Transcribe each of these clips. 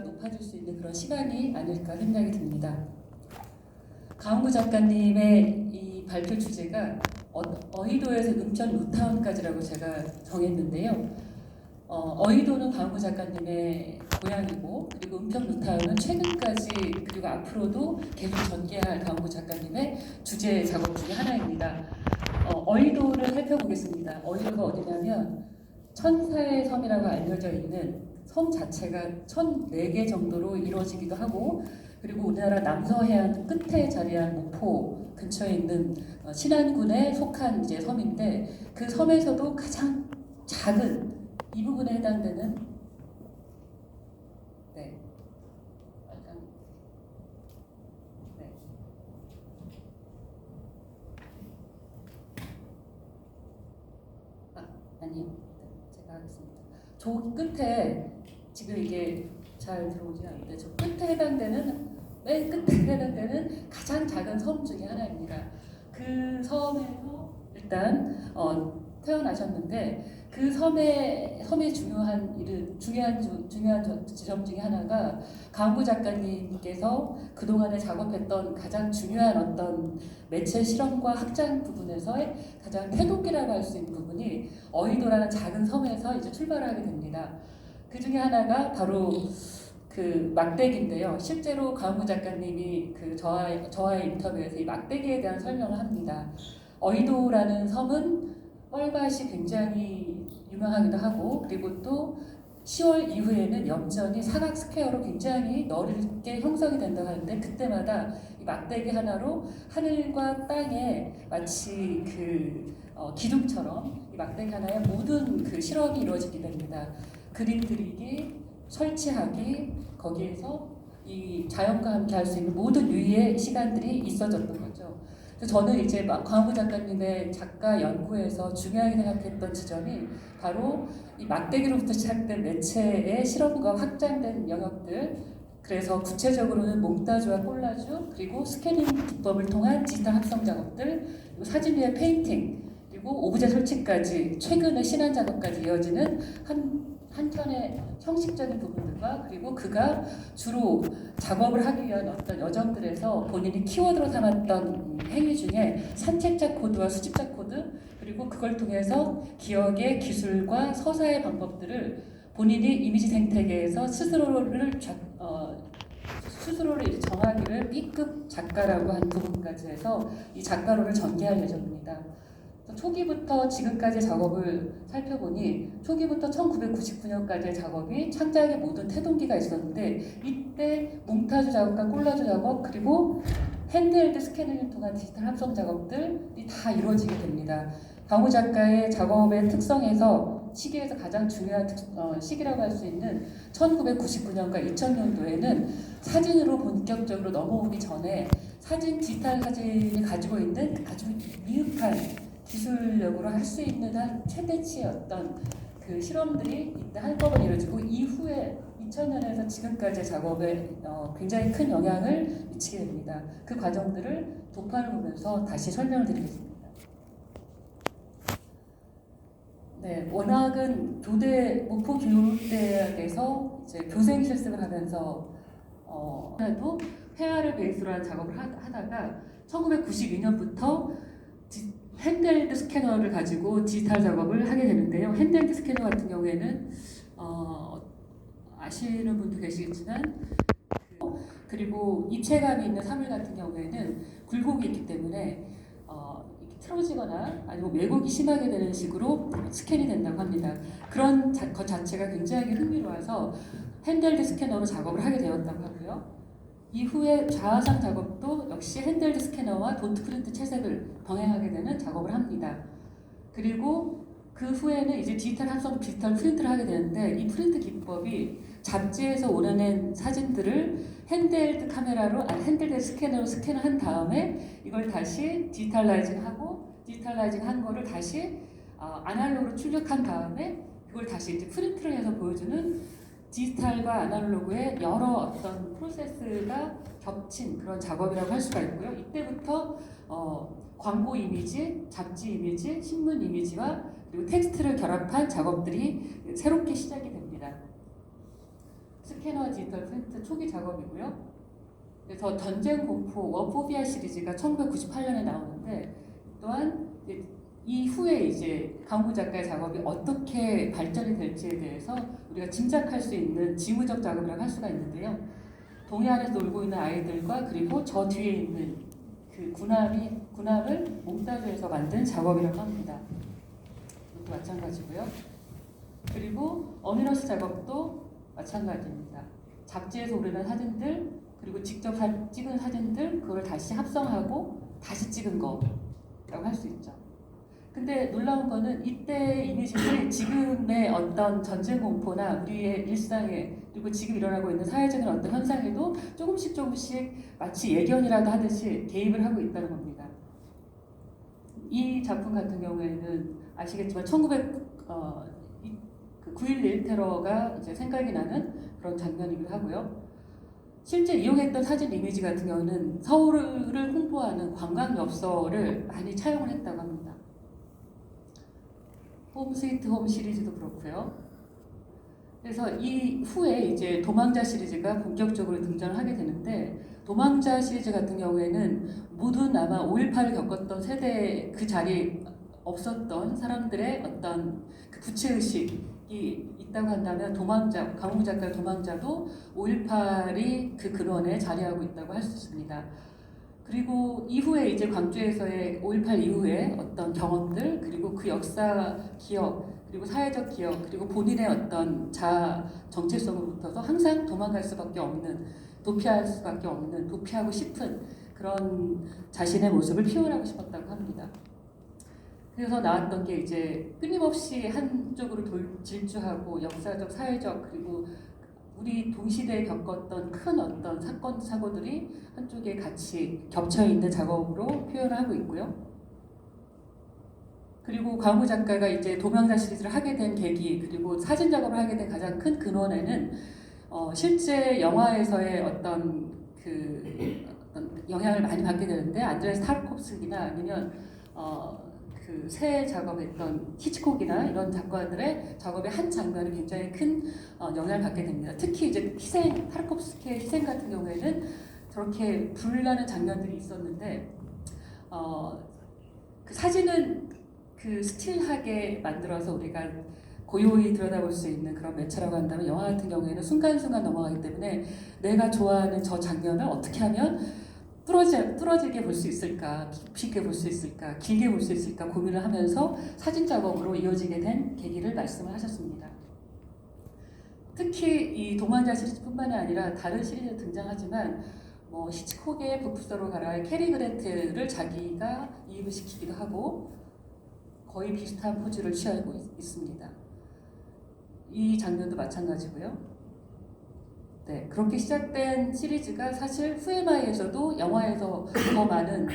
높아질 수 있는 그런 시간이 아닐까 생각이 듭니다. 강원구 작가님의 이 발표 주제가 어이도에서 은평 루타운까지라고 제가 정했는데요. 어이도는 강원구 작가님의 고향이고, 그리고 은평 루타운은 최근까지 그리고 앞으로도 계속 전개할 강원구 작가님의 주제 작업 중에 하나입니다. 어이도를 살펴보겠습니다. 어이도가 어디냐면 천사의 섬이라고 알려져 있는 섬 자체가 1,004개 정도로 이루어지기도 하고, 그리고 우리나라 남서해안 끝에 자리한 목포 근처에 있는 신안군에 속한 이제 섬인데, 그 섬에서도 가장 작은 이 부분에 해당되는 네. 네. 아니요. 제가 하겠습니다. 저 끝에 지금 이게 잘 들어오지 않는데, 저 끝에 해당되는 맨 끝에 해당되는 가장 작은 섬 중에 하나입니다. 그 섬에서 일단 태어나셨는데, 그 섬의 중요한 지점 중에 하나가 강구 작가님께서 그동안에 작업했던 가장 중요한 어떤 매체 실험과 확장 부분에서의 가장 태동기라고 할 수 있는 부분이 어이도라는 작은 섬에서 이제 출발하게 됩니다. 그 중에 하나가 바로 그 막대기인데요. 실제로 강구 작가님이 그 저와의 인터뷰에서 이 막대기에 대한 설명을 합니다. 어이도라는 섬은 뻘밭이 굉장히 유명하기도 하고, 그리고 또 10월 이후에는 염전이 사각 스퀘어로 굉장히 넓게 형성이 된다고 하는데, 그때마다 이 막대기 하나로 하늘과 땅에 마치 그 기둥처럼 이 막대기 하나에 모든 그 실험이 이루어지게 됩니다. 그림 그리기, 설치하기, 거기에서 이 자연과 함께 할 수 있는 모든 유의의 시간들이 있어졌던 거죠. 그래서 저는 이제 강원구 작가님의 작가 연구에서 중요하게 생각했던 지점이 바로 이 막대기로부터 시작된 매체의 실험과 확장된 영역들, 그래서 구체적으로는 몽타주와 콜라주, 그리고 스캐닝 기법을 통한 디지털 합성 작업들, 그리고 사진 위에 페인팅, 그리고 오브제 설치까지, 최근의 신안 작업까지 이어지는 한 편의 형식적인 부분들과, 그리고 그가 주로 작업을 하기 위한 어떤 여정들에서 본인이 키워드로 삼았던 행위 중에 산책자 코드와 수집자 코드, 그리고 그걸 통해서 기억의 기술과 서사의 방법들을 본인이 이미지 생태계에서 스스로를 정하기를 B급 작가라고 한 부분까지 해서 이 작가로를 전개할 예정입니다. 초기부터 지금까지의 작업을 살펴보니, 초기부터 1999년까지의 작업이 창작의 모든 태동기가 있었는데, 이때 몽타주 작업과 콜라주 작업, 그리고 핸드헬드 스캐닝을 통한 디지털 합성 작업들이 다 이루어지게 됩니다. 강호 작가의 작업의 특성에서 시기에서 가장 중요한 시기라고 할 수 있는 1999년과 2000년도에는 사진으로 본격적으로 넘어오기 전에 디지털 사진이 가지고 있는 아주 미흡한 기술력으로 할 수 있는 한 최대치의 어떤 그 실험들이 이때 한꺼번에 이루어지고, 이후에 2000년에서 지금까지의 작업에 굉장히 큰 영향을 미치게 됩니다. 그 과정들을 도판을 보면서 다시 설명을 드리겠습니다. 네, 워낙은 목포 교육대학에서 이제 교생 실습을 하면서 도 회화를 베이스로 한 작업을 하다가 1992년부터 핸드헬드 스캐너를 가지고 디지털 작업을 하게 되는데요. 핸드헬드 스캐너 같은 경우에는 아시는 분도 계시겠지만, 그리고 입체감이 있는 사물 같은 경우에는 굴곡이 있기 때문에 틀어지거나 아니면 왜곡이 심하게 되는 식으로 스캔이 된다고 합니다. 그런 것 자체가 굉장히 흥미로워서 핸드헬드 스캐너로 작업을 하게 되었다고 하고요. 이후에 자화상 작업도 역시 핸드헬드 스캐너와 도트 프린트 채색을 병행하게 되는 작업을 합니다. 그리고 그 후에는 이제 디지털 프린트를 하게 되는데, 이 프린트 기법이 잡지에서 오려낸 사진들을 핸드헬드 스캐너로 스캔한 다음에 이걸 다시 디지털라이징 한 거를 다시 아날로그로 출력한 다음에 그걸 다시 이제 프린트를 해서 보여주는 디지털과 아날로그의 여러 어떤 프로세스가 겹친 그런 작업이라고 할 수가 있고요. 이때부터 광고 이미지, 잡지 이미지, 신문 이미지와 그리고 텍스트를 결합한 작업들이 새롭게 시작이 됩니다. 스캐너 디지털 프린트 초기 작업이고요. 그래서 전쟁 공포 워포비아 시리즈가 1998년에 나오는데 또한 이후에 이제 강우 작가의 작업이 어떻게 발전이 될지에 대해서 우리가 짐작할 수 있는 지무적 작업이라고 할 수가 있는데요. 동해안에서 놀고 있는 아이들과 그리고 저 뒤에 있는 그 군함을 몽타주해서 만든 작업이라고 합니다. 이것도 마찬가지고요. 그리고 어미너스 작업도 마찬가지입니다. 잡지에서 오르는 사진들 그리고 직접 찍은 사진들 그걸 다시 합성하고 다시 찍은 거라고 할 수 있죠. 근데 놀라운 거는 이때 이미지들이 지금의 어떤 전쟁 공포나 우리의 일상에 그리고 지금 일어나고 있는 사회적인 어떤 현상에도 조금씩 마치 예견이라도 하듯이 개입을 하고 있다는 겁니다. 이 작품 같은 경우에는 아시겠지만 9.11 테러가 이제 생각이 나는 그런 장면이기도 하고요. 실제 이용했던 사진 이미지 같은 경우는 서울을 홍보하는 관광엽서를 많이 차용을 했다고 합니다. 홈 스위트 홈 시리즈도 그렇고요. 그래서 이 후에 이제 도망자 시리즈가 본격적으로 등장을 하게 되는데 도망자 시리즈 같은 경우에는 모든 아마 5.18을 겪었던 세대 그 자리에 없었던 사람들의 어떤 그 부채의식이 있다고 한다면 도망자, 강우 작가의 도망자도 5.18이 그 근원에 자리하고 있다고 할 수 있습니다. 그리고 이후에 이제 광주에서의 5.18 이후에 어떤 경험들 그리고 그 역사 기억 그리고 사회적 기억 그리고 본인의 어떤 자아 정체성으로 붙어서 항상 도망갈 수밖에 없는 도피할 수밖에 없는 도피하고 싶은 그런 자신의 모습을 표현하고 싶었다고 합니다. 그래서 나왔던 게 이제 끊임없이 한쪽으로 질주하고 역사적 사회적 그리고 우리 동시대에 겪었던 큰 어떤 사건, 사고들이 한쪽에 같이 겹쳐있는 작업으로 표현을 하고 있고요. 그리고 강우 작가가 이제 도망자 시리즈를 하게 된 계기, 그리고 사진 작업을 하게 된 가장 큰 근원에는 실제 영화에서의 어떤 영향을 많이 받게 되는데 안드레스 타르코프스키나 아니면 그 새 작업했던 히치콕이나 이런 작가들의 작업의 한 장면이 굉장히 큰 영향을 받게 됩니다. 특히 이제 타르코프스키의 희생 같은 경우에는 저렇게 불나는 장면들이 있었는데 그 사진은 그 스틸하게 만들어서 우리가 고요히 들여다볼 수 있는 그런 매체라고 한다면 영화 같은 경우에는 순간순간 넘어가기 때문에 내가 좋아하는 저 장면을 어떻게 하면 뚫어지게 볼 수 있을까, 깊이 있게 볼 수 있을까, 길게 볼 수 있을까 고민을 하면서 사진 작업으로 이어지게 된 계기를 말씀을 하셨습니다. 특히 이 도망자 시리즈뿐만이 아니라 다른 시리즈에 등장하지만 히치콕의 북부서로 가라의 캐리 그랜트를 자기가 이입을 시키기도 하고 거의 비슷한 포즈를 취하고 있습니다. 이 장면도 마찬가지고요. 네, 그렇게 시작된 시리즈가 사실 후에마이에서도 영화에서 더 많은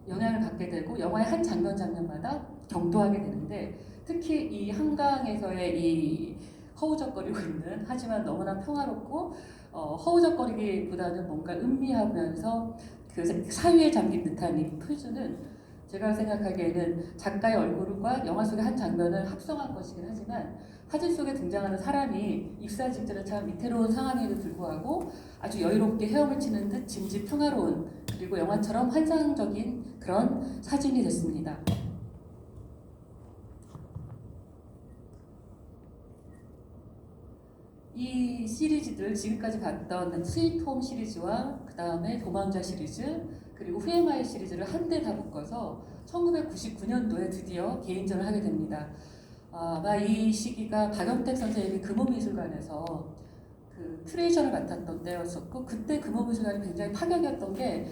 영향을 받게 되고 영화의 한 장면마다 경도하게 되는데 특히 이 한강에서의 이 허우적거리고 있는 하지만 너무나 평화롭고 허우적거리기보다는 뭔가 음미하면서 그 사유에 잠긴 듯한 이 포즈는 제가 생각하기에는 작가의 얼굴과 영화 속의 한 장면을 합성한 것이긴 하지만 사진 속에 등장하는 사람이 입사 직전에 참 위태로운 상황에도 불구하고 아주 여유롭게 헤엄을 치는 듯 진지 평화로운 그리고 영화처럼 환상적인 그런 사진이 됐습니다. 이 시리즈들 지금까지 봤던 스위트홈 시리즈와 그 다음에 도망자 시리즈 그리고 후에마이 시리즈를 한데 다 묶어서 1999년도에 드디어 개인전을 하게 됩니다. 아마 이 시기가 박영택 선생님이 금호미술관에서 그 큐레이션을 맡았던 때였었고 그때 금호미술관이 굉장히 파격이었던 게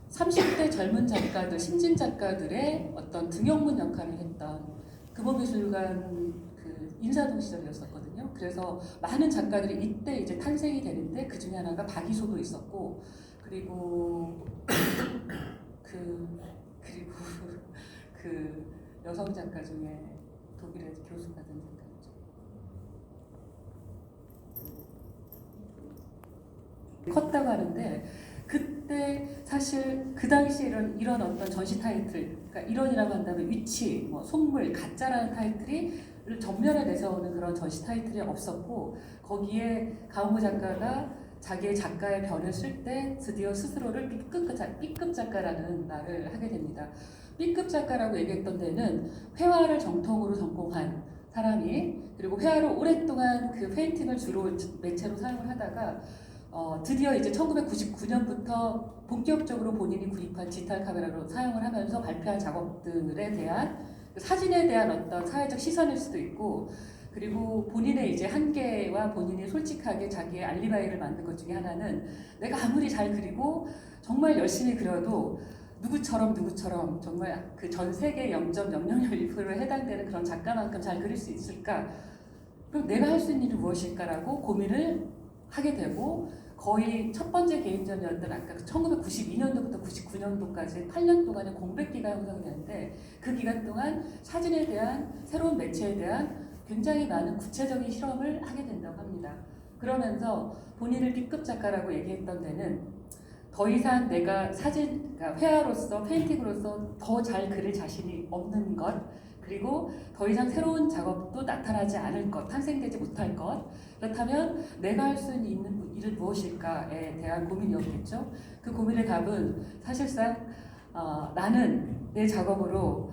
30대 젊은 작가들, 신진 작가들의 어떤 등용문 역할을 했던 금호미술관 그 인사동 시절이었었거든요. 그래서 많은 작가들이 이때 이제 탄생이 되는데 그 중에 하나가 박이소도 있었고 그리고 그 여성 작가 중에 독일에서 교수 받은 작가죠. 컸다고 하는데 그때 사실 그 당시에 이런 어떤 전시 타이틀, 그러니까 이런이라고 한다면 위치, 속물, 가짜라는 타이틀이 전면에 내세우는 그런 전시 타이틀이 없었고 거기에 강호 작가가 자기의 작가의 변을 쓸 때 드디어 스스로를 B급 작가라는 말을 하게 됩니다. B급 작가라고 얘기했던 데는 회화를 정통으로 전공한 사람이 그리고 회화를 오랫동안 그 페인팅을 주로 매체로 사용을 하다가 드디어 이제 1999년부터 본격적으로 본인이 구입한 디지털 카메라로 사용을 하면서 발표한 작업들에 대한 사진에 대한 어떤 사회적 시선일 수도 있고 그리고 본인의 이제 한계와 본인이 솔직하게 자기의 알리바이를 만든 것 중에 하나는 내가 아무리 잘 그리고 정말 열심히 그려도 누구처럼 정말 그 전 세계 0.001%에 해당되는 그런 작가만큼 잘 그릴 수 있을까? 그럼 내가 할 수 있는 일이 무엇일까라고 고민을 하게 되고 거의 첫 번째 개인전이었던 아까 1992년도부터 99년도까지 8년 동안의 공백 기간이 형성이 되는데 그 기간 동안 사진에 대한 새로운 매체에 대한 굉장히 많은 구체적인 실험을 하게 된다고 합니다. 그러면서 본인을 B급 작가라고 얘기했던 데는 더 이상 내가 그러니까 회화로서 페인팅으로서 더 잘 그릴 자신이 없는 것 그리고 더 이상 새로운 작업도 나타나지 않을 것, 탄생되지 못할 것 그렇다면 내가 할 수 있는 일은 무엇일까에 대한 고민이었겠죠. 그 고민의 답은 사실상 나는 내 작업으로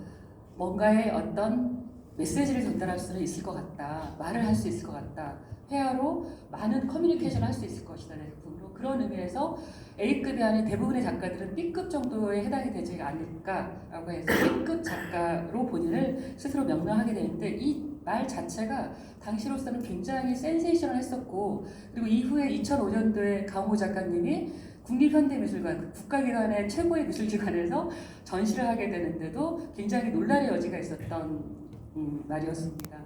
뭔가의 어떤 메시지를 전달할 수는 있을 것 같다. 말을 할 수 있을 것 같다. 회화로 많은 커뮤니케이션을 할 수 있을 것이다. 내 작품으로. 그런 의미에서 A급이 아닌 대부분의 작가들은 B급 정도에 해당이 되지 않을까라고 해서 B급 작가로 본인을 스스로 명명하게 되는데 이 말 자체가 당시로서는 굉장히 센세이셔널했었고 그리고 이후에 2005년도에 강호 작가님이 국립현대미술관, 그 국가기관의 최고의 미술기관에서 전시를 하게 되는데도 굉장히 논란의 여지가 있었던 말이었습니다.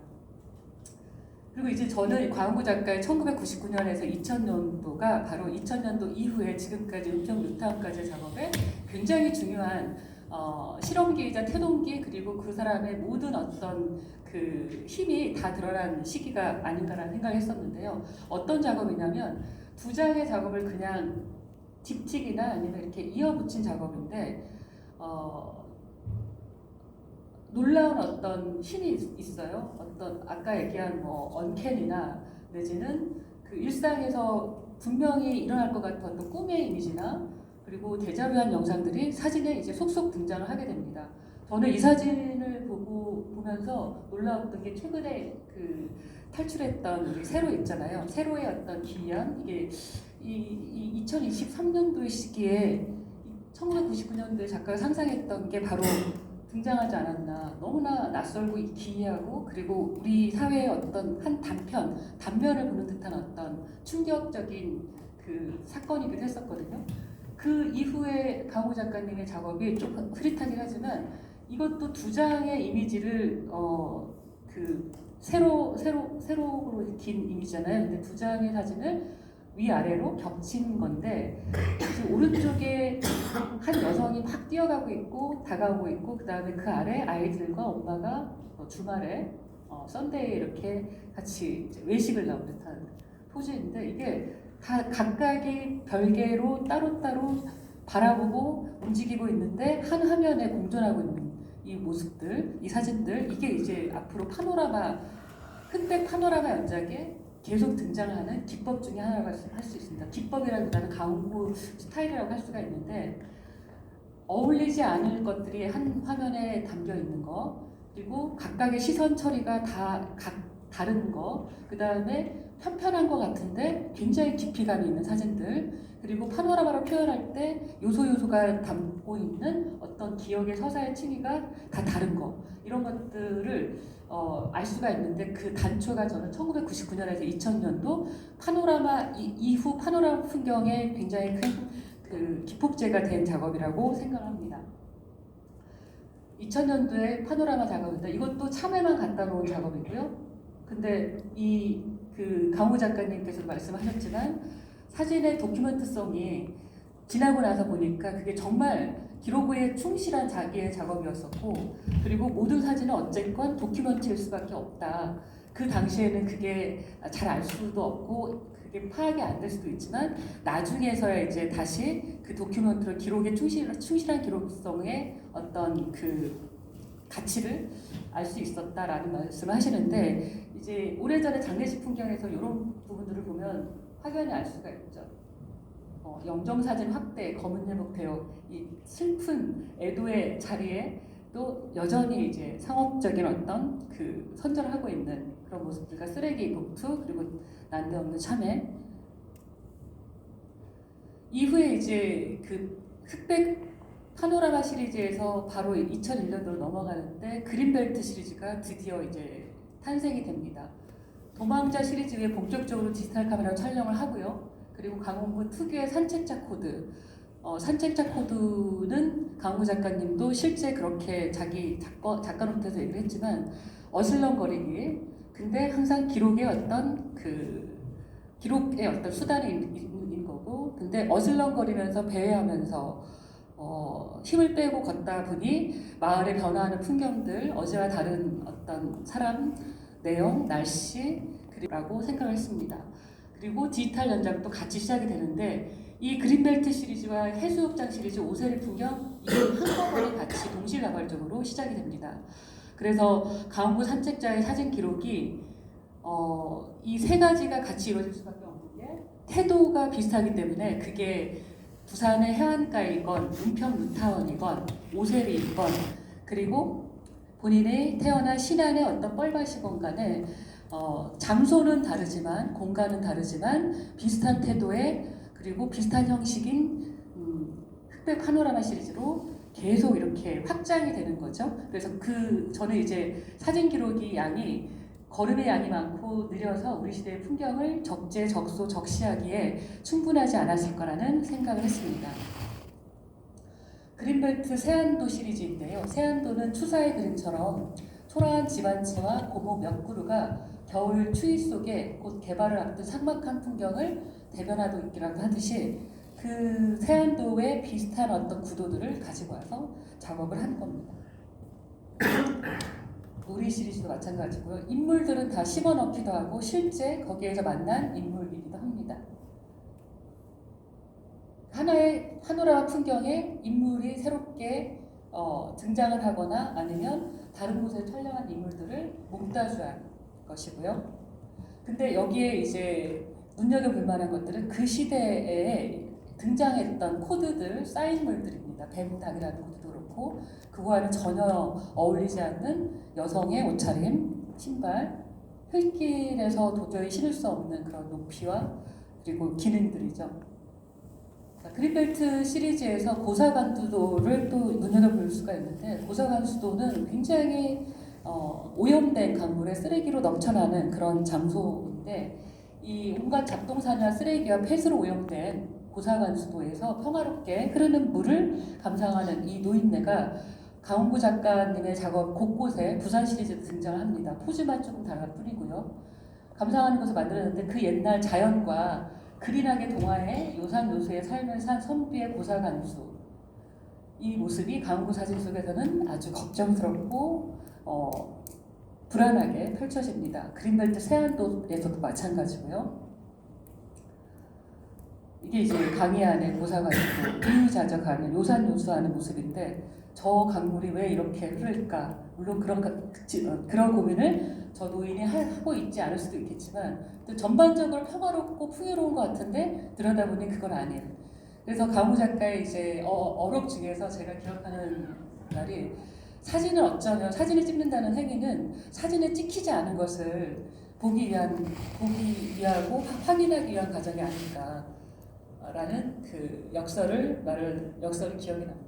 그리고 이제 저는 광구 작가의 1999년에서 2000년도가 바로 2000년도 이후에 지금까지 은평 뉴타운까지의 작업에 굉장히 중요한 실험기이자 태동기 그리고 그 사람의 모든 어떤 그 힘이 다 드러난 시기가 아닌가라는 생각을 했었는데요. 어떤 작업이냐면 두 장의 작업을 그냥 딥틱이나 아니면 이렇게 이어붙인 작업인데 놀라운 어떤 힘이 있어요. 어떤 아까 얘기한 뭐 언캔이나 내지는 그 일상에서 분명히 일어날 것 같은 어떤 꿈의 이미지나 그리고 데자뷰한 영상들이 사진에 이제 속속 등장을 하게 됩니다. 저는 이 사진을 보면서 놀라웠던 게 최근에 그 탈출했던 우리 세로 있잖아요. 세로의 어떤 기이한 이게 이 2023년도의 시기에 1999년도에 작가가 상상했던 게 바로 등장하지 않았나. 너무나 낯설고 기이하고 그리고 우리 사회의 어떤 한 단면을 보는 듯한 어떤 충격적인 그 사건이기도 했었거든요. 그 이후에 강호 작가님의 작업이 조금 흐릿하긴 하지만 이것도 두 장의 이미지를 그 세로로 긴 이미지잖아요. 근데 두 장의 사진을 위아래로 겹친 건데 지금 오른쪽에 한 여성이 막 뛰어가고 있고 다가오고 있고 그 다음에 그 아래 아이들과 엄마가 주말에 썬데이에 이렇게 같이 외식을 나온 듯한 포즈인데 이게 다 각각이 별개로 따로따로 바라보고 움직이고 있는데 한 화면에 공존하고 있는 이 모습들, 이 사진들 이게 이제 앞으로 흑백 파노라마 연작에 계속 등장하는 기법 중에 하나라고 할 수 있습니다. 기법이라기보다는 강구 스타일이라고 할 수가 있는데 어울리지 않을 것들이 한 화면에 담겨 있는 거 그리고 각각의 시선 처리가 다 다른 거 그 다음에 편편한 것 같은데 굉장히 깊이감이 있는 사진들 그리고 파노라마로 표현할 때 요소가 담고 있는 어떤 기억의 서사의 층위가 다 다른 거 이런 것들을 알 수가 있는데 그 단초가 저는 1999년에서 2000년도 파노라마 이후 파노라마 풍경에 굉장히 큰 그 기폭제가 된 작업이라고 생각합니다. 2000년도에 파노라마 작업인데 이것도 참외만 갖다 놓은 작업이고요. 근데 그 강호 작가님께서도 말씀하셨지만 사진의 도큐멘트성이 지나고 나서 보니까 그게 정말 기록에 충실한 자기의 작업이었었고 그리고 모든 사진은 어쨌건 도큐멘트일 수밖에 없다. 그 당시에는 그게 잘 알 수도 없고 그게 파악이 안 될 수도 있지만 나중에서야 이제 다시 그 도큐멘트를 기록에 충실한 기록성의 어떤 그 가치를 알 수 있었다라는 말씀을 하시는데 이제 오래전에 장례식 풍경에서 이런 부분들을 보면 확연히 알 수가 있죠. 영정사진 확대, 검은 예복 대역, 이 슬픈 애도의 자리에 또 여전히 이제 상업적인 어떤 그 선전을 하고 있는 그런 모습들과 쓰레기 봉투 그리고 난데없는 참회. 이후에 이제 그 흑백 파노라마 시리즈에서 바로 2001년도로 넘어가는데 그린벨트 시리즈가 드디어 이제 탄생이 됩니다. 도망자 시리즈 외에 본격적으로 디지털 카메라로 촬영을 하고요. 그리고 강원구 특유의 산책자 코드. 산책자 코드는 강원구 작가님도 실제 그렇게 자기 작가 노트에서 얘기를 했지만 어슬렁거리기. 근데 항상 기록의 어떤 수단인 거고. 근데 어슬렁거리면서 배회하면서 힘을 빼고 걷다 보니 마을의 변화하는 풍경들, 어제와 다른 어떤 사람, 내용, 날씨, 그리고 생각을 했습니다. 그리고 디지털 연작도 같이 시작이 되는데 이 그린벨트 시리즈와 해수욕장 시리즈 오세리 풍경 이 한꺼번에 같이 동시다발적으로 시작이 됩니다. 그래서 강원구 산책자의 사진 기록이 이 세 가지가 같이 이루어질 수밖에 없는 게 태도가 비슷하기 때문에 그게 부산의 해안가이건 은평 루타원이건 오세리이건 그리고 본인이 태어난 신안의 어떤 뻘밭이건 간에 장소는 다르지만 공간은 다르지만 비슷한 태도에 그리고 비슷한 형식인 흑백 파노라마 시리즈로 계속 이렇게 확장이 되는 거죠. 그래서 저는 이제 사진 기록이 걸음의 양이 많고 느려서 우리 시대의 풍경을 적재, 적소, 적시하기에 충분하지 않았을 거라는 생각을 했습니다. 그린벨트 세안도 시리즈인데요. 세안도는 추사의 그림처럼 초라한 집안채와 고목 몇 그루가 겨울 추위 속에 곧 개발을 앞둔 삭막한 풍경을 대변하고 있기라고 하듯이 그 세안도의 비슷한 어떤 구도들을 가지고 와서 작업을 한 겁니다. 놀이 시리즈도 마찬가지고요. 인물들은 다 심어넣기도 하고 실제 거기에서 만난 인물이기도 합니다. 하나의 파노라마 풍경에 인물이 새롭게 등장을 하거나 아니면 다른 곳에 촬영한 인물들을 몽타주한 것이고요. 근데 여기에 이제 눈여겨볼 만한 것들은 그 시대에 등장했던 코드들, 사인물들입니다. 뱀닭이라는 코드도 그렇고 그거와는 전혀 어울리지 않는 여성의 옷차림, 신발, 흙길에서 도저히 신을 수 없는 그런 높이와 그리고 기능들이죠. 그린벨트 시리즈에서 고사관수도를 또 눈여겨볼 수가 있는데 고사관수도는 굉장히 오염된 강물에 쓰레기로 넘쳐나는 그런 장소인데 이 온갖 잡동사니와 쓰레기와 폐수로 오염된 고사관수도에서 평화롭게 흐르는 물을 감상하는 이 노인네가 강원구 작가님의 작업 곳곳에 부산 시리즈에 등장을 합니다. 포즈만 조금 다를 뿐이고요. 감상하는 것을 만들었는데 그 옛날 자연과 그린하게 동화해 요산요수의 삶을 산 선비의 고사관수 이 모습이 강원구 사진 속에서는 아주 걱정스럽고 불안하게 펼쳐집니다. 그린벨트 세안도에서도 마찬가지고요. 이게 이제 강의 안에 고사관수 우유자적하는 요산요수하는 모습인데 저 강물이 왜 이렇게 흐를까? 물론 그런 고민을 저 노인이 하고 있지 않을 수도 있겠지만 또 전반적으로 평화롭고 풍요로운 것 같은데 들여다보니 그건 아닌. 그래서 강우 작가의 이제 어록 중에서 제가 기억하는 말이 사진을 어쩌면 사진을 찍는다는 행위는 사진에 찍히지 않은 것을 보기 위하고 확인하기 위한 과정이 아닐까라는 그 역설이 기억이 납니다.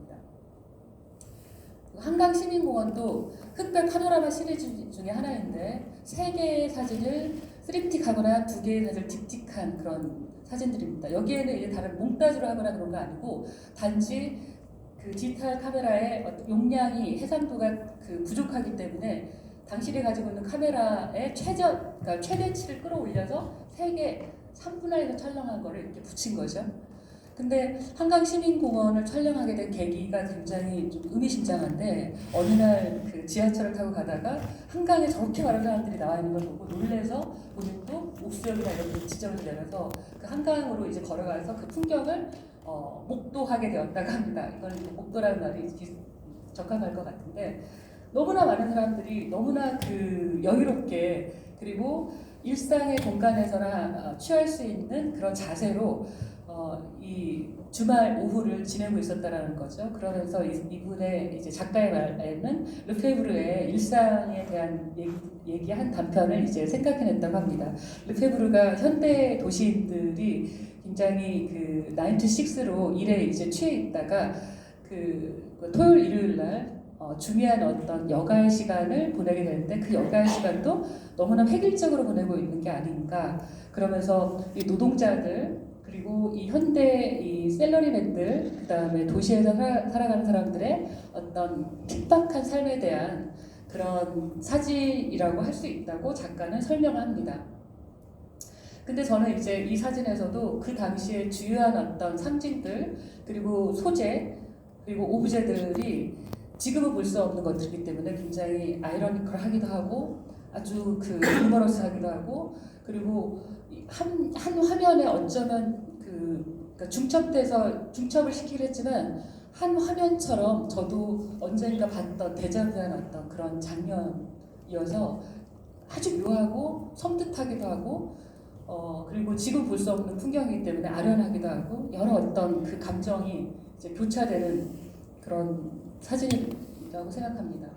한강시민공원도 흑백 파노라마 시리즈 중에 하나인데 3개의 사진을 3틱하거나 2개의 사진을 틱틱한 그런 사진들입니다. 여기에는 이제 다른 몽타주를 하거나 그런 거 아니고 단지 그 디지털 카메라의 용량이 해상도가 부족하기 때문에 당신이 가지고 있는 카메라의 그러니까 최대치를 끌어올려서 3개 3분할에서 촬영한 거를 이렇게 붙인 거죠. 근데 한강시민공원을 촬영하게 된 계기가 굉장히 좀 의미심장한데 어느 날 그 지하철을 타고 가다가 한강에 저렇게 많은 사람들이 나와 있는 걸 보고 놀래서 본인도 옥수역이나 이런 데 지점을 내려서 그 한강으로 이제 걸어가서 그 풍경을 목도하게 되었다고 합니다. 이건 목도라는 말이 적합할 것 같은데 너무나 많은 사람들이 너무나 그 여유롭게 그리고 일상의 공간에서나 취할 수 있는 그런 자세로 이 주말 오후를 지내고 있었다라는 거죠. 그러면서 이분의 이제 작가의 말에는 르페브르의 일상에 대한 얘기한 단편을 이제 생각해냈다고 합니다. 르페브르가 현대 도시인들이 굉장히 그 9 to 6로 일에 이제 취해 있다가 그 토요일 일요일 날 중요한 어떤 여가의 시간을 보내게 되는데 그 여가의 시간도 너무나 획일적으로 보내고 있는 게 아닌가. 그러면서 이 노동자들 그리고 이 현대 이 셀러리맨들 그다음에 도시에서 살아가는 사람들의 어떤 핍박한 삶에 대한 그런 사진이라고 할 수 있다고 작가는 설명합니다. 근데 저는 이제 이 사진에서도 그 당시에 주요한 어떤 상징들 그리고 소재 그리고 오브제들이 지금은 볼 수 없는 것들이기 때문에 굉장히 아이러니컬하기도 하고 아주 그 유머러스하기도 하고 그리고 한 화면에 어쩌면 그러니까 중첩을 시키려 했지만 한 화면처럼 저도 언젠가 봤던 데자뷰한 어떤 그런 장면이어서 아주 묘하고 섬뜩하기도 하고 그리고 지금 볼 수 없는 풍경이기 때문에 아련하기도 하고 여러 어떤 그 감정이 이제 교차되는 그런 사진이라고 생각합니다.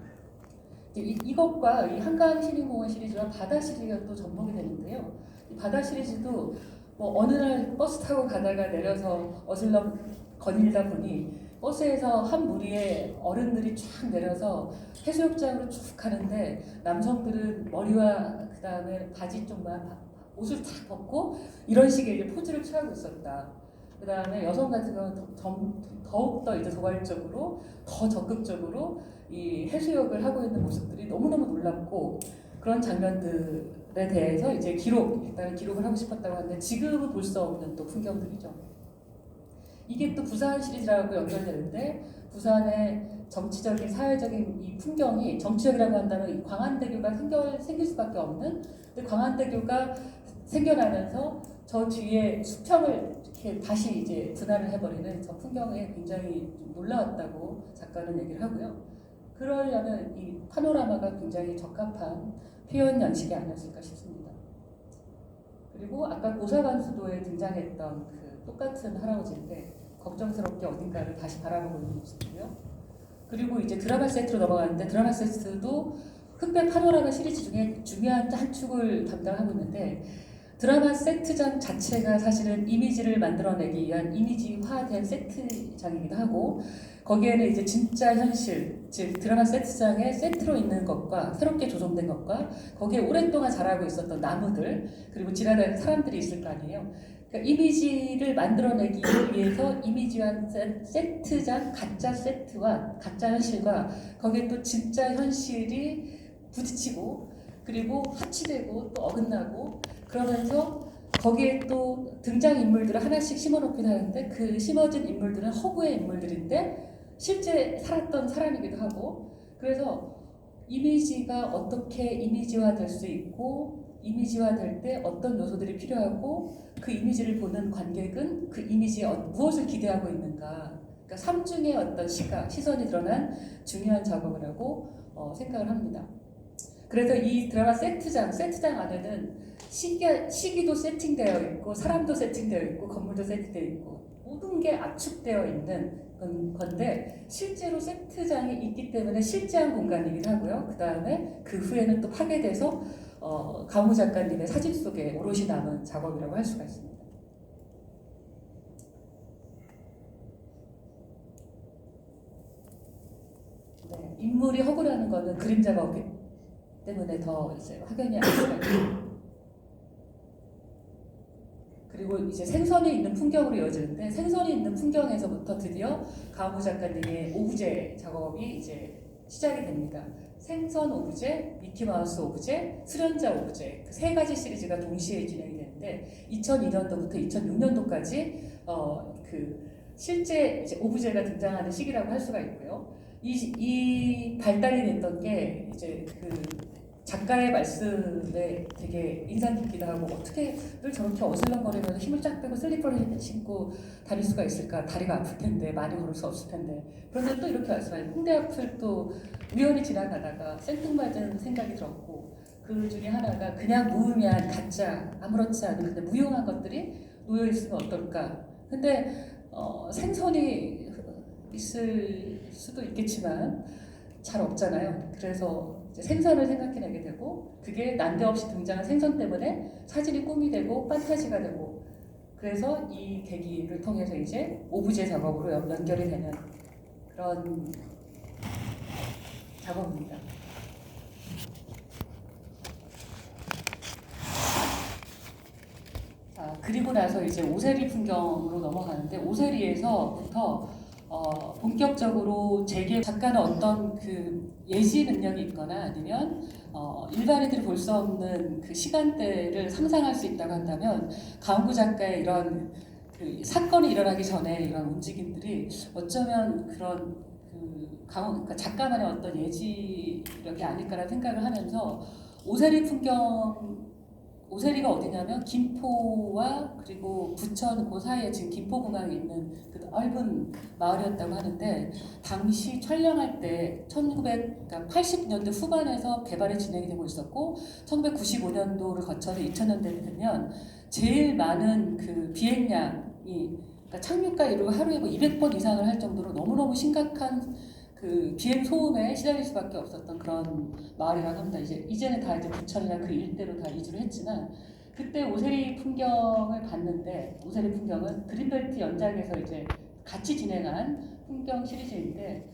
이것과 이 한강 시민공원 시리즈와 바다 시리즈가 또 접목이 되는데요. 이 바다 시리즈도 뭐 어느 날 버스 타고 가다가 내려서 어슬렁 거닐다 보니 버스에서 한 무리의 어른들이 쫙 내려서 해수욕장으로 쭉 가는데 남성들은 머리와 그 다음에 바지 쪽만 옷을 탁 벗고 이런 식의 이제 포즈를 취하고 있었다. 그 다음에 여성 같은 경우는 더욱더 이제 도발적으로 더 적극적으로 이 해수욕을 하고 있는 모습들이 너무너무 놀랍고 그런 장면들에 대해서 이제 일단 기록을 하고 싶었다고 하는데 지금은 볼 수 없는 또 풍경들이죠. 이게 또 부산 시리즈라고 연결되는데 부산의 정치적인 사회적인 이 풍경이 정치적이라고 한다면 이 광안대교가 생길 수밖에 없는 근데 광안대교가 생겨나면서 저 뒤에 수평을 이렇게 다시 이제 분할을 해버리는 저 풍경에 굉장히 좀 놀라웠다고 작가는 얘기를 하고요. 그러려면 이 파노라마가 굉장히 적합한 표현 양식이 아니었을까 싶습니다. 그리고 아까 고사관수도에 등장했던 그 똑같은 할아버지인데 걱정스럽게 어딘가를 다시 바라보고 있는 모습이고요. 그리고 이제 드라마 세트로 넘어가는데 드라마 세트도 흑백 파노라마 시리즈 중에 중요한 한 축을 담당하고 있는데 드라마 세트장 자체가 사실은 이미지를 만들어내기 위한 이미지화된 세트장이기도 하고 거기에는 이제 진짜 현실, 즉 드라마 세트장에 세트로 있는 것과 새롭게 조성된 것과 거기에 오랫동안 자라고 있었던 나무들 그리고 지나다니는 사람들이 있을 거 아니에요. 그러니까 이미지를 만들어내기 위해서 이미지화 세트장, 가짜 세트와 가짜 현실과 거기에 또 진짜 현실이 부딪히고 그리고 합치되고 또 어긋나고 그러면서 거기에 또 등장인물들을 하나씩 심어놓긴 하는데 그 심어진 인물들은 허구의 인물들인데 실제 살았던 사람이기도 하고 그래서 이미지가 어떻게 이미지화 될 수 있고 이미지화 될 때 어떤 요소들이 필요하고 그 이미지를 보는 관객은 그 이미지에 무엇을 기대하고 있는가 그러니까 삼중의 어떤 시선이 드러난 중요한 작업을 하고 생각을 합니다. 그래서 이 드라마 세트장 안에는 시기도 세팅되어 있고 사람도 세팅되어 있고 건물도 세팅되어 있고 모든 게 압축되어 있는 건데 실제로 세트장이 있기 때문에 실제한 공간이긴 하고요. 그 다음에 그 후에는 또 파괴돼서 강우 작가님의 사진 속에 오롯이 남은 작업이라고 할 수가 있습니다. 네, 인물이 허구라는 거는 그림자가 없기 때문에 더 이제 확연히 알 수가 있고 그리고 이제 생선이 있는 풍경으로 이어지는데 생선이 있는 풍경에서부터 드디어 강우 작가님의 오브제 작업이 이제 시작이 됩니다. 생선 오브제, 미키마우스 오브제, 수련자 오브제 그 세 가지 시리즈가 동시에 진행이 되는데 2002년도부터 2006년도까지 그 실제 이제 오브제가 등장하는 시기라고 할 수가 있고요. 이 발달이 됐던 게 이제 그 작가의 말씀에 되게 인상 깊기도 하고 어떻게 늘 저렇게 어슬렁거리면서 힘을 쫙 빼고 슬리퍼를 신고 다닐 수가 있을까? 다리가 아플 텐데 많이 걸을 수 없을 텐데. 그런데 또 이렇게 말씀하세요. 홍대 앞을 또 우연히 지나가다가 생뚱맞은 생각이 들었고 그 중에 하나가 그냥 무의미한 가짜 아무렇지 않은 근데 무용한 것들이 놓여 있으면 어떨까? 근데 생선이 있을 수도 있겠지만 잘 없잖아요. 그래서 이제 생선을 생각해내게 되고 그게 난데없이 등장한 생선 때문에 사진이 꿈이 되고 판타지가 되고 그래서 이 계기를 통해서 이제 오브제 작업으로 연결이 되는 그런 작업입니다. 자, 그리고 나서 이제 오세리 풍경으로 넘어가는데 오세리에서부터 본격적으로 작가는 어떤 그 예지 능력이 있거나 아니면 일반인들이 볼 수 없는 그 시간대를 상상할 수 있다고 한다면 강훈구 작가의 이런 그 사건이 일어나기 전에 이런 움직임들이 어쩌면 그런 그러니까 작가만의 어떤 예지력이 아닐까라는 생각을 하면서 오세리가 어디냐면 김포와 그리고 부천 그 사이에 지금 김포공항에 있는 그 넓은 마을이었다고 하는데 당시 촬영할 때 1980년대 후반에서 개발이 진행이 되고 있었고 1995년도를 거쳐서 2000년대가 되면 제일 많은 그 비행량이 그러니까 착륙과 이루고 하루에 뭐 200번 이상을 할 정도로 너무너무 심각한 그 비행 소음에 시달릴 수밖에 없었던 그런 마을이라고 합니다. 이제는 다 이제 부천이나 그 일대로 다 이주를 했지만 그때 오세리 풍경을 봤는데 오세리 풍경은 그린벨트 연작에서 이제 같이 진행한 풍경 시리즈인데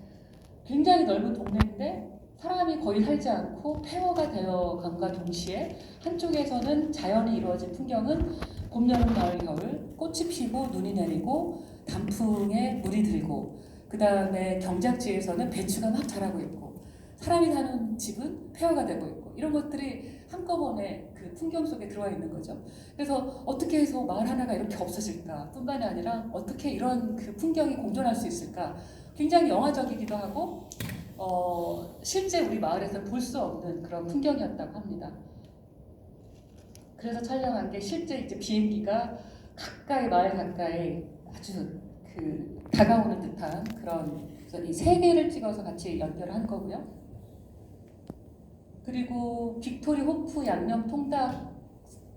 굉장히 넓은 동네인데 사람이 거의 살지 않고 폐허가 되어감과 동시에 한쪽에서는 자연이 이루어진 풍경은 봄, 여름, 가을, 겨울 꽃이 피고 눈이 내리고 단풍에 물이 들고 그 다음에 경작지에서는 배추가 막 자라고 있고 사람이 사는 집은 폐허가 되고 있고 이런 것들이 한꺼번에 그 풍경 속에 들어와 있는 거죠. 그래서 어떻게 해서 마을 하나가 이렇게 없어질까 뿐만이 아니라 어떻게 이런 그 풍경이 공존할 수 있을까 굉장히 영화적이기도 하고 실제 우리 마을에서 볼 수 없는 그런 풍경이었다고 합니다. 그래서 촬영한 게 실제 이제 비행기가 마을 가까이 아주 그 다가오는 듯한 그런 이 세 개를 찍어서 같이 연결한 거고요. 그리고 빅토리 호프 양념 통닭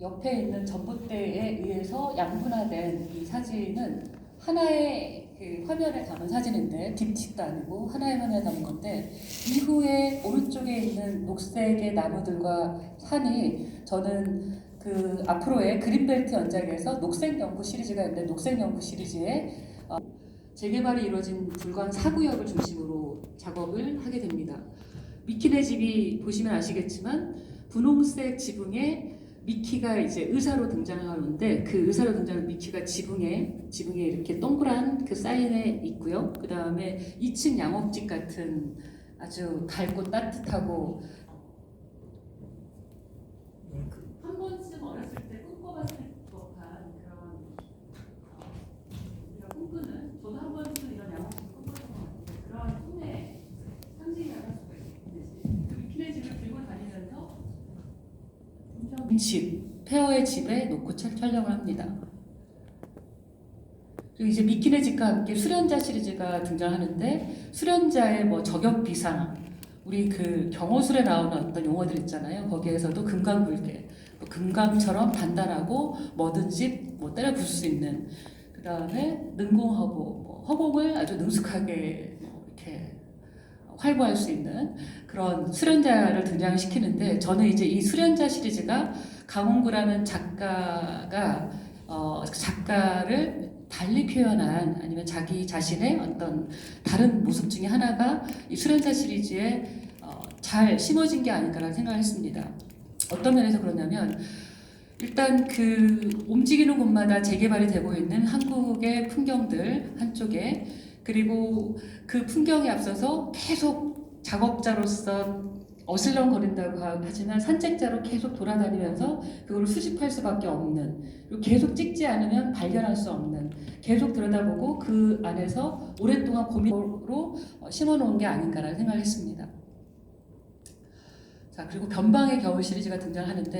옆에 있는 전봇대에 의해서 양분화된 이 사진은 하나의 그 화면에 담은 사진인데 딥틱도 아니고 하나의 화면에 담은 건데 이후에 오른쪽에 있는 녹색의 나무들과 산이 저는 그 앞으로의 그린벨트 연작에서 녹색연구 시리즈가 있는데 녹색연구 시리즈에 재개발이 이루어진 불광 4구역을 중심으로 작업을 하게 됩니다. 미키네 집이 보시면 아시겠지만 분홍색 지붕에 미키가 이제 의사로 등장하는데 그 의사로 등장하는 미키가 지붕에 이렇게 동그란 그 사인에 있고요. 그 다음에 2층 양옥집 같은 아주 밝고 따뜻하고 한 번쯤 어렸을 때 꿈꿔봤을 법한 그런 꿈꾸는 저도 한 번쯤 이런 양옥집 꿈꿨던 것 같은데 그런 꿈의 상징이라고 할 수가 있겠지. 그 미키네 집을 들고 다니면서 집, 폐허의 집에 놓고 촬영을 합니다. 그리고 이제 미키네 집과 함께 수련자 시리즈가 등장하는데 수련자의 뭐 저격 비상, 우리 그 경호술에 나오는 어떤 용어들 있잖아요. 거기에서도 금강불개, 뭐 금강처럼 단단하고 뭐든지 뭐 때려 부술 수 있는 그 다음에 능공허공, 뭐 허공을 아주 능숙하게 이렇게 활보할 수 있는 그런 수련자를 등장시키는데 저는 이제 이 수련자 시리즈가 강홍구라는 작가가 작가를 달리 표현한 아니면 자기 자신의 어떤 다른 모습 중에 하나가 이 수련자 시리즈에 잘 심어진 게 아닐까라는 생각을 했습니다. 어떤 면에서 그러냐면 일단 그 움직이는 곳마다 재개발이 되고 있는 한국의 풍경들 한쪽에 그리고 그 풍경에 앞서서 계속 작업자로서 어슬렁거린다고 하지만 산책자로 계속 돌아다니면서 그걸 수집할 수밖에 없는 그리고 계속 찍지 않으면 발견할 수 없는 계속 들여다보고 그 안에서 오랫동안 고민으로 심어놓은 게 아닌가라는 생각을 했습니다. 자, 자, 그리고 변방의 겨울 시리즈가 등장하는데